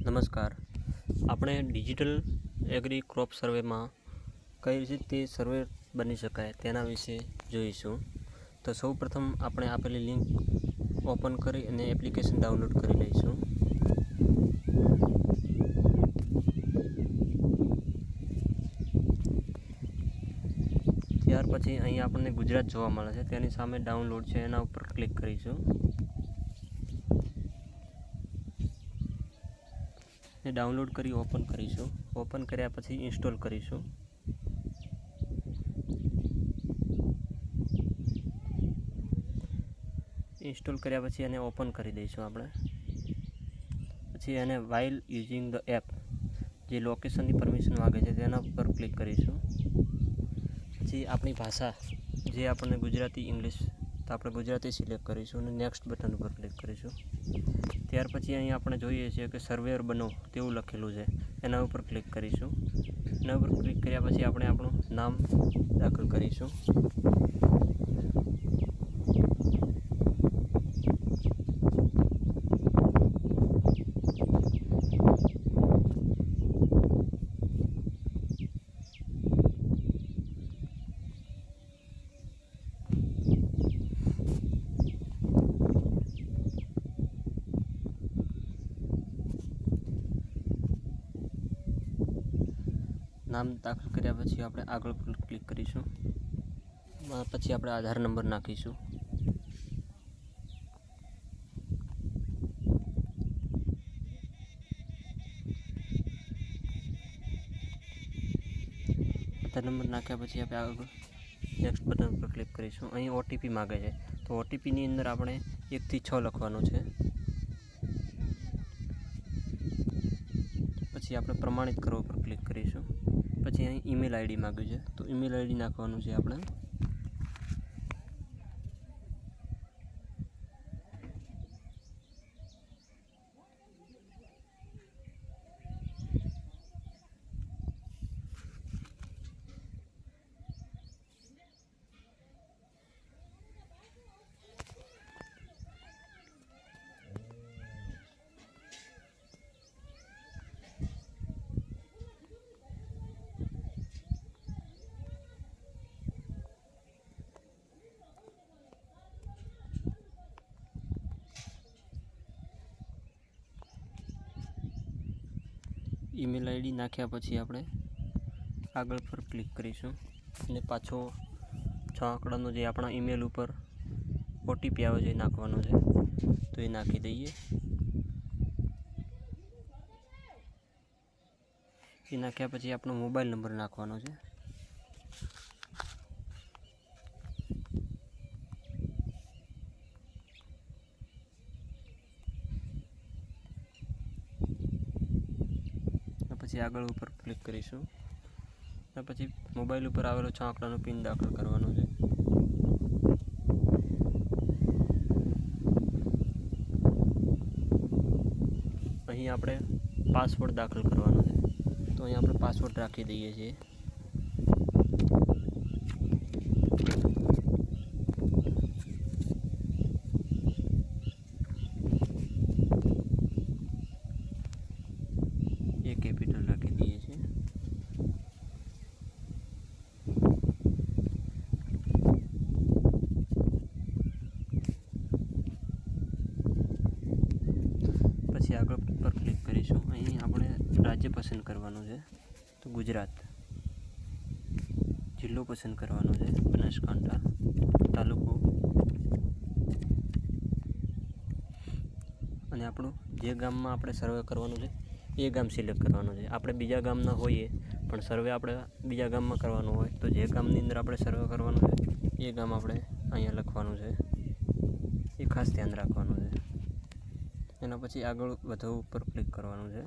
નમસ્કાર. આપણે digital agri crop સર્વેમાં કઈ રીતે સર્વે બની શકાય તેના વિશે જોઈશું. તો સૌપ્રથમ આપણે આપેલી લિંક ઓપન કરી અને એપ્લિકેશન ડાઉનલોડ કરી લઈશું. ત્યાર પછી અહીં આપણને ગુજરાત જોવા મળે છે, તેની સામે ડાઉનલોડ છે એના ઉપર ક્લિક કરીશું. ડાઉનલોડ કરી ઓપન કરીશું. ઓપન કર્યા પછી ઇન્સ્ટોલ કરીશું. ઇન્સ્ટોલ કર્યા પછી એને ઓપન કરી દઈશું આપણે. પછી એને વાઇલ યુઝિંગ ધ એપ જે લોકેશનની પરમિશન માગે છે તેના ઉપર ક્લિક કરીશું. પછી આપણી ભાષા જે આપણને ગુજરાતી, ઇંગ્લિશ, તો આપણે ગુજરાતી સિલેક્ટ કરીશું અને નેક્સ્ટ બટન ઉપર ક્લિક કરીશું. ત્યાર પછી અહીં આપણે જોઈએ છીએ કે સર્વેયર બનો તેવું લખેલું છે, એના ઉપર ક્લિક કરીશું. એના ઉપર ક્લિક કર્યા પછી આપણે આપણું નામ દાખલ કરીશું. નામ દાખલ કર્યા પછી આપણે આગળ ક્લિક કરીશું. પછી આપણે આધાર નંબર નાખીશું. આધાર નંબર નાખ્યા પછી આપણે આગળ નેક્સ્ટ બટન પર ક્લિક કરીશું. અહીં ઓટીપી માગે છે, તો ઓટીપીની અંદર આપણે 1 થી 6 લખવાનું છે. પછી આપણે પ્રમાણિત કરવા પર ક્લિક કરીશું. પછી અહીં ઈમેલ આઈડી માગ્યું છે, તો ઈમેલ આઈડી નાખવાનું છે આપણે. ઈમેલ આઈડી નાખ્યા પછી આપણે આગળ પર ક્લિક કરીશું અને પાછો 6 આંકડાનો જે આપણા ઈમેલ ઉપર ઓટીપી આવે છે એ નાખવાનો છે, તો એ નાખી દઈએ. એ નાખ્યા પછી આપણો મોબાઈલ નંબર નાખવાનો છે. પછી આગળ ઉપર ક્લિક કરીશું. અને પછી મોબાઈલ ઉપર આવેલો 6 આંકડાનો પિન દાખલ કરવાનો છે. અહીં આપણે પાસવર્ડ દાખલ કરવાનો છે, તો અહીં આપણે પાસવર્ડ રાખી દઈએ છીએ. એ કેપિટલ રાખી દઈએ છીએ. પછી આગળ પર ક્લિક કરીશું. અહીં આપણે રાજ્ય પસંદ કરવાનું છે, તો ગુજરાત. જિલ્લો પસંદ કરવાનો છે, બનાસકાંઠા. તાલુકો અને આપણું જે ગામમાં આપણે સર્વે કરવાનું છે એ ગામ સિલેક્ટ કરવાનું છે. આપણે બીજા ગામના હોઈએ પણ સર્વે આપણે બીજા ગામમાં કરવાનું હોય, તો જે ગામની અંદર આપણે સર્વે કરવાનું છે એ ગામ આપણે અહીંયા લખવાનું છે. એ ખાસ ધ્યાન રાખવાનું છે. એના પછી આગળ વધુ ઉપર ક્લિક કરવાનું છે.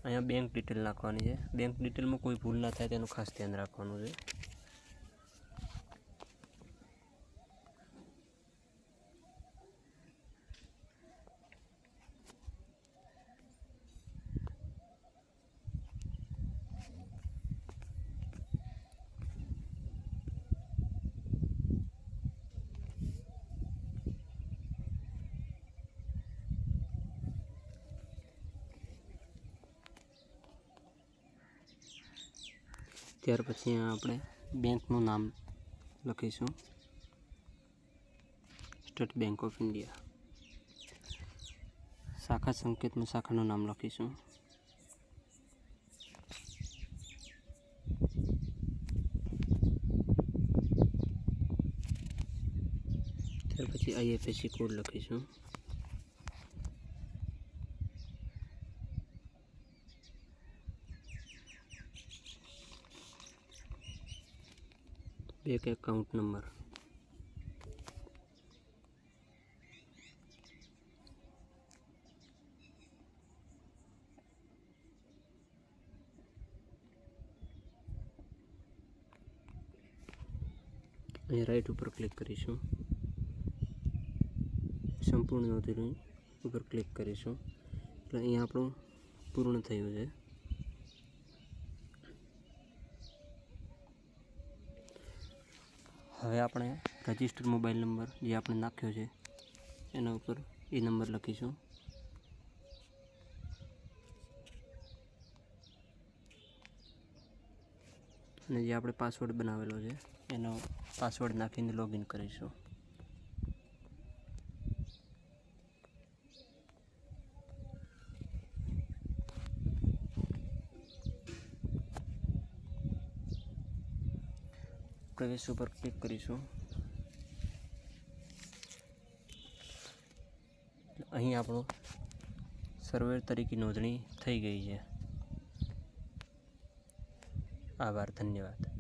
અહીંયા બેંક ડિટેલ નાખવાની છે. બેંક ડિટેલમાં કોઈ ભૂલ ના થાય તેનું ખાસ ધ્યાન રાખવાનું છે. ત્યાર પછી આપણે બેંકનું નામ લખીશું, સ્ટેટ બેંક ઓફ ઇન્ડિયા. શાખા સંકેતમાં શાખાનું નામ લખીશું. ત્યાર પછી IFSC કોડ લખીશું. Bank account number. અહીં રાઈટ ઉપર ક્લિક કરીશું. સંપૂર્ણ નોંધણી ઉપર ક્લિક કરીશું એટલે અહીંયા આપણું પૂર્ણ થયું છે. હવે આપણે રજિસ્ટર મોબાઈલ નંબર જે આપણે નાખ્યો છે એના ઉપર એ નંબર લખીશું. અને જે આપણે પાસવર્ડ બનાવેલો છે એનો પાસવર્ડ નાખીને લોગિન કરીશું. પ્રવેશ ઉપર ક્લિક કરીશું. અહીં આપણું સર્વેર તરીકે નોંધણી થઈ ગઈ છે. આભાર, ધન્યવાદ.